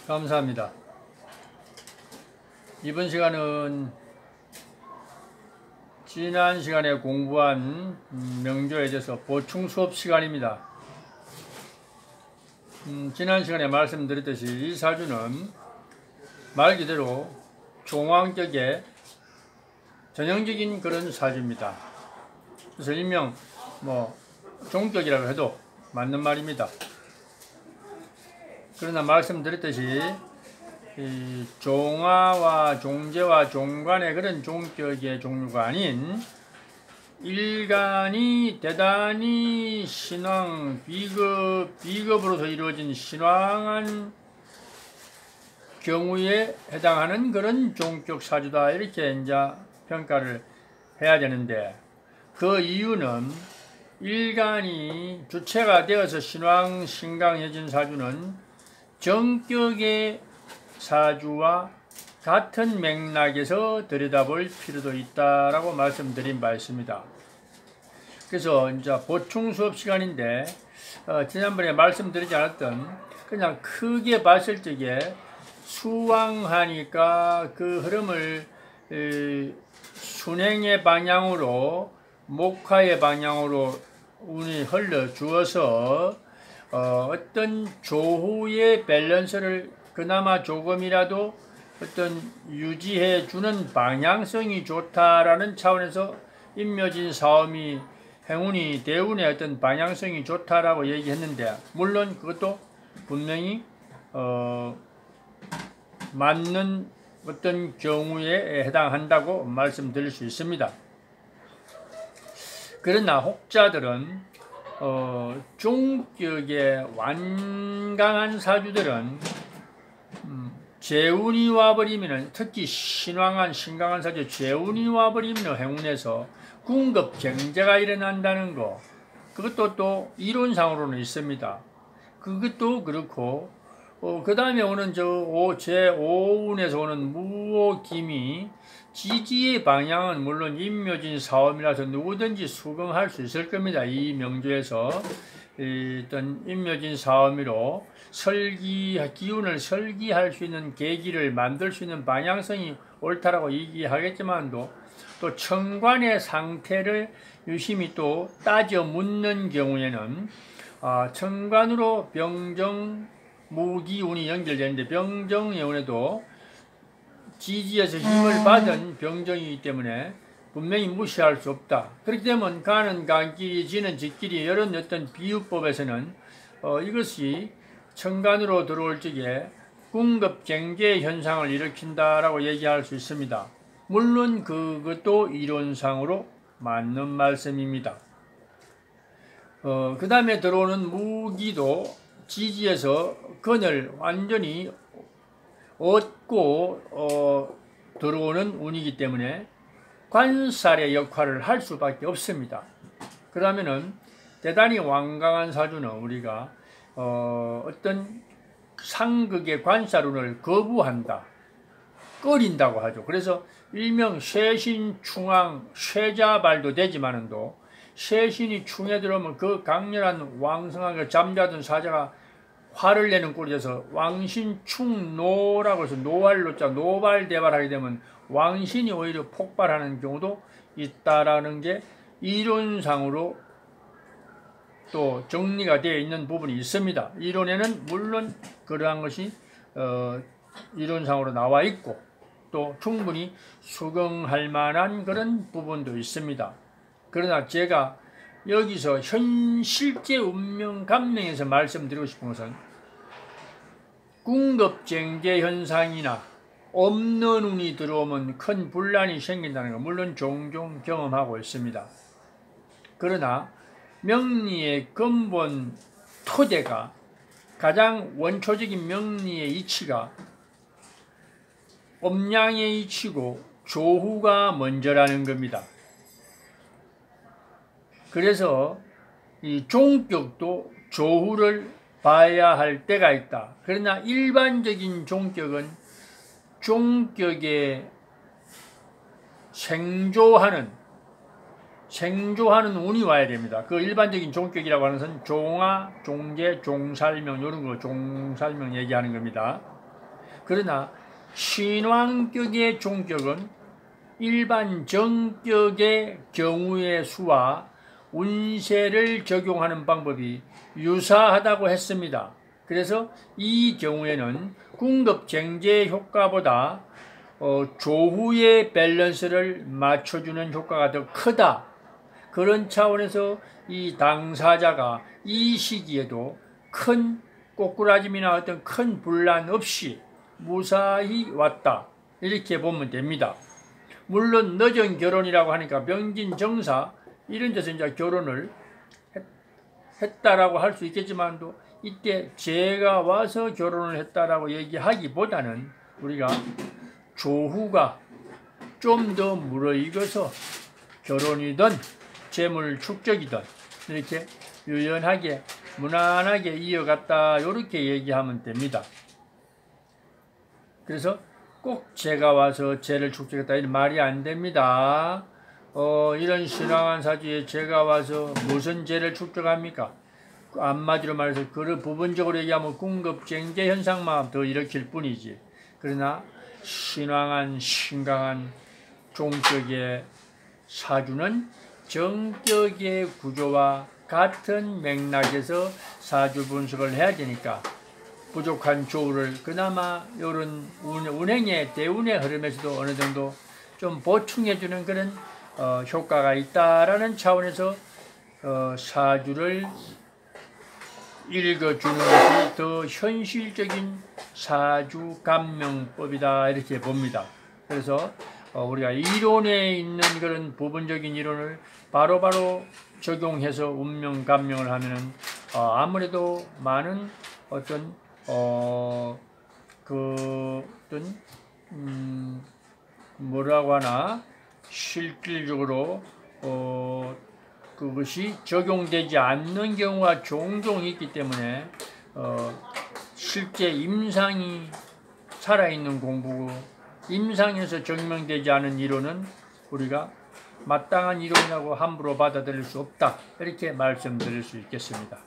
감사합니다. 이번 시간은 지난 시간에 공부한 명조에 대해서 보충 수업 시간입니다. 지난 시간에 말씀드렸듯이 이 사주는 말 그대로 종왕격의 전형적인 그런 사주입니다. 그래서 일명 종격이라고 해도 맞는 말입니다. 그러나 말씀드렸듯이 이 종화와 종제와 종관의 그런 종격의 종류가 아닌 일간이 대단히 신왕, 비겁으로서 이루어진 신왕한 경우에 해당하는 그런 종격 사주다, 이렇게 이제 평가를 해야 되는데, 그 이유는 일간이 주체가 되어서 신왕 신강해진 사주는 정격의 사주와 같은 맥락에서 들여다볼 필요도 있다라고 말씀드린 바 있습니다. 그래서 이제 보충 수업 시간인데, 지난번에 말씀드리지 않았던, 그냥 크게 봤을 적에 수왕하니까 그 흐름을 순행의 방향으로, 목화의 방향으로 운이 흘러 주어서 어떤 조후의 밸런스를 그나마 조금이라도 어떤 유지해 주는 방향성이 좋다라는 차원에서 임묘진 사음이 행운이 대운의 어떤 방향성이 좋다라고 얘기했는데, 물론 그것도 분명히 맞는 어떤 경우에 해당한다고 말씀드릴 수 있습니다. 그러나 혹자들은 종격의 완강한 사주들은 재운이 와버리면, 특히 신왕한 신강한 사주 재운이 와버리면 행운에서 궁급 경제가 일어난다는 거, 그것도 또 이론상으로는 있습니다. 그것도 그렇고, 그 다음에 오는 제5운에서 오는 무오김이 지지의 방향은 물론 임묘진 사음이라서 누구든지 수긍할 수 있을 겁니다. 이 명조에서 어떤 임묘진 사음으로 기운을 설기할 수 있는 계기를 만들 수 있는 방향성이 옳다라고 얘기하겠지만도, 또 천관의 상태를 유심히 또 따져 묻는 경우에는 천관으로 병정 무기운이 연결되는데, 병정의 운에도 지지에서 힘을 받은 병정이기 때문에 분명히 무시할 수 없다. 그렇기 때문에 가는 강길이 지는 지길이, 이런 어떤 비유법에서는 이것이 천간으로 들어올 적에 궁급쟁계 현상을 일으킨다라고 얘기할 수 있습니다. 물론 그것도 이론상으로 맞는 말씀입니다. 그 다음에 들어오는 무기도 지지에서 건을 완전히 얻고 들어오는 운이기 때문에 관살의 역할을 할 수밖에 없습니다. 그러면은 대단히 완강한 사주는 우리가 어떤 상극의 관살운을 거부한다, 꺼린다고 하죠. 그래서 일명 쇠신충왕, 쇠자발도 되지만은도 쇠신이 충에 들어오면 그 강렬한 왕성하게 잠자던 사자가 화를 내는 꼴이어서 왕신충노라고 해서 노활로자 노발대발하게 되면 왕신이 오히려 폭발하는 경우도 있다라는 게 이론상으로 또 정리가 되어 있는 부분이 있습니다. 이론에는 물론 그러한 것이 이론상으로 나와 있고, 또 충분히 수긍할 만한 그런 부분도 있습니다. 그러나 제가 여기서 실제 운명 감명에서 말씀드리고 싶은 것은, 궁급쟁제 현상이나 없는 운이 들어오면 큰 분란이 생긴다는 거 물론 종종 경험하고 있습니다. 그러나 명리의 근본 토대가, 가장 원초적인 명리의 이치가 음양의 이치고 조후가 먼저라는 겁니다. 그래서 이 종격도 조후를 봐야 할 때가 있다. 그러나 일반적인 종격은 종격에 생조하는 운이 와야 됩니다. 그 일반적인 종격이라고 하는 것은 종화, 종제, 종살명, 이런 거 종살명 얘기하는 겁니다. 그러나 신왕격의 종격은 일반 정격의 경우의 수와 운세를 적용하는 방법이 유사하다고 했습니다. 그래서 이 경우에는 궁급쟁제 효과보다 조후의 밸런스를 맞춰주는 효과가 더 크다. 그런 차원에서 이 당사자가 이 시기에도 큰 꼬꾸라짐이나 어떤 큰 분란 없이 무사히 왔다. 이렇게 보면 됩니다. 물론 늦은 결혼이라고 하니까 명진정사 이런 데서 이제 결혼을 했다라고 할 수 있겠지만도 이때 제가 와서 결혼을 했다라고 얘기하기보다는 우리가 조후가 좀 더 무르익어서 결혼이든 재물 축적이든 이렇게 유연하게 무난하게 이어갔다 이렇게 얘기하면 됩니다. 그래서 꼭 제가 와서 재를 축적했다 이런 말이 안 됩니다. 이런 신왕한 사주에 제가 와서 무슨 재를 축적합니까? 한마디로 말해서 그 부분적으로 얘기하면 궁급쟁제 현상만 더 일으킬 뿐이지. 그러나 신왕한 신강한 종격의 사주는 정격의 구조와 같은 맥락에서 사주 분석을 해야 되니까 부족한 조우를 그나마 이런 운행의 대운의 흐름에서도 어느 정도 좀 보충해주는 그런 효과가 있다라는 차원에서 사주를 읽어주는 것이 더 현실적인 사주 감명법이다 이렇게 봅니다. 그래서 우리가 이론에 있는 그런 부분적인 이론을 바로바로 적용해서 운명 감명을 하면은 아무래도 많은 어떤 뭐라고 하나 실질적으로 그것이 적용되지 않는 경우가 종종 있기 때문에 실제 임상이 살아있는 공부고 임상에서 증명되지 않은 이론은 우리가 마땅한 이론이라고 함부로 받아들일 수 없다 이렇게 말씀드릴 수 있겠습니다.